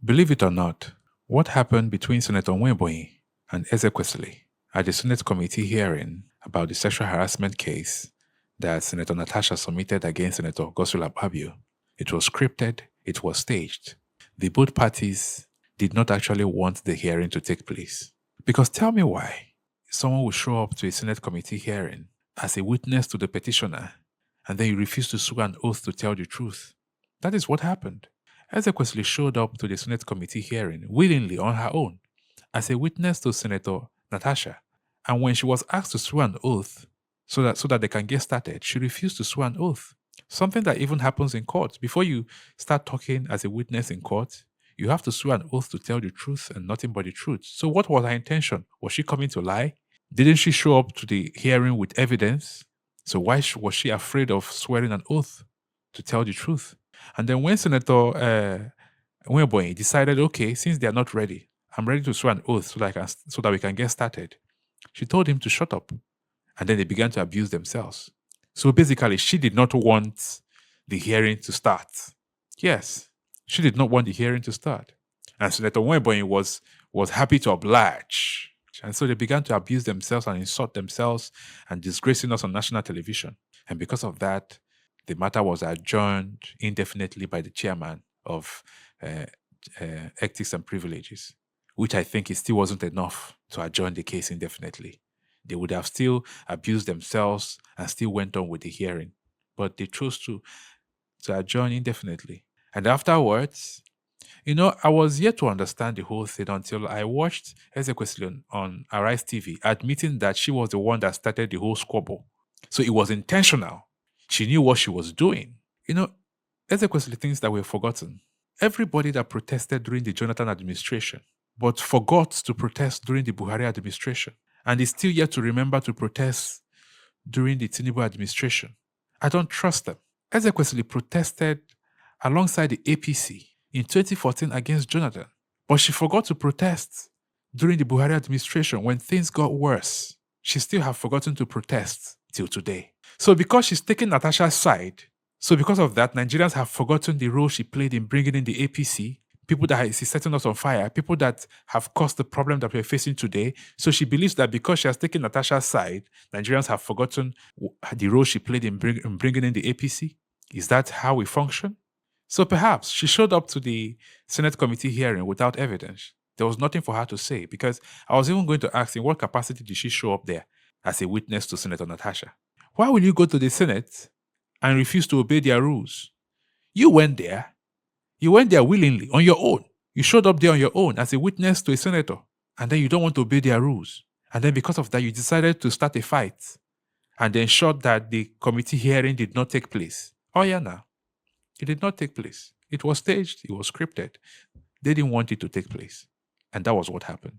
Believe it or not, what happened between Senator Nwaebonyi and Ezekwesili at the Senate committee hearing about the sexual harassment case that Senator Natasha submitted against Senator Godswill Akpabio? It was scripted, it was staged. The both parties did not actually want the hearing to take place. Because tell me why someone will show up to a Senate committee hearing as a witness to the petitioner and then you refuse to swear an oath to tell the truth. That is what happened. Ezekwesili showed up to the Senate committee hearing willingly on her own as a witness to Senator Natasha. And when she was asked to swear an oath so that they can get started, she refused to swear an oath. Something that even happens in court. Before you start talking as a witness in court, you have to swear an oath to tell the truth and nothing but the truth. So what was her intention? Was she coming to lie? Didn't she show up to the hearing with evidence? So why was she afraid of swearing an oath to tell the truth? And then when Senator Nwaebonyi decided, okay, since they are not ready, I'm ready to swear an oath so that we can get started, she told him to shut up. And then they began to abuse themselves. So basically, she did not want the hearing to start. Yes, she did not want the hearing to start. And Senator Nwaebonyi was happy to oblige. And so they began to abuse themselves and insult themselves and disgracing us on national television. And because of that, the matter was adjourned indefinitely by the chairman of Ethics and Privileges, which I think it still wasn't enough to adjourn the case indefinitely. They would have still abused themselves and still went on with the hearing. But they chose to adjourn indefinitely. And afterwards, I was yet to understand the whole thing until I watched Ezekwesili on Arise TV admitting that she was the one that started the whole squabble. So it was intentional. She knew what she was doing. Ezekwesili thinks that we've forgotten. Everybody that protested during the Jonathan administration, but forgot to protest during the Buhari administration, and is still yet to remember to protest during the Tinubu administration. I don't trust them. Ezekwesili protested alongside the APC in 2014 against Jonathan, but she forgot to protest during the Buhari administration when things got worse. She still have forgotten to protest till today. So because she's taking Natasha's side, so because of that, Nigerians have forgotten the role she played in bringing in the APC, people that is setting us on fire, people that have caused the problem that we're facing today. So she believes that because she has taken Natasha's side, Nigerians have forgotten the role she played in bringing in the APC. Is that how we function? So perhaps she showed up to the Senate committee hearing without evidence. There was nothing for her to say because I was even going to ask in what capacity did she show up there as a witness to Senator Natasha? Why will you go to the Senate and refuse to obey their rules? You went there. You went there willingly, on your own. You showed up there on your own as a witness to a senator. And then you don't want to obey their rules. And then because of that, you decided to start a fight and ensured that the committee hearing did not take place. Oh yeah, now. It did not take place. It was staged. It was scripted. They didn't want it to take place. And that was what happened.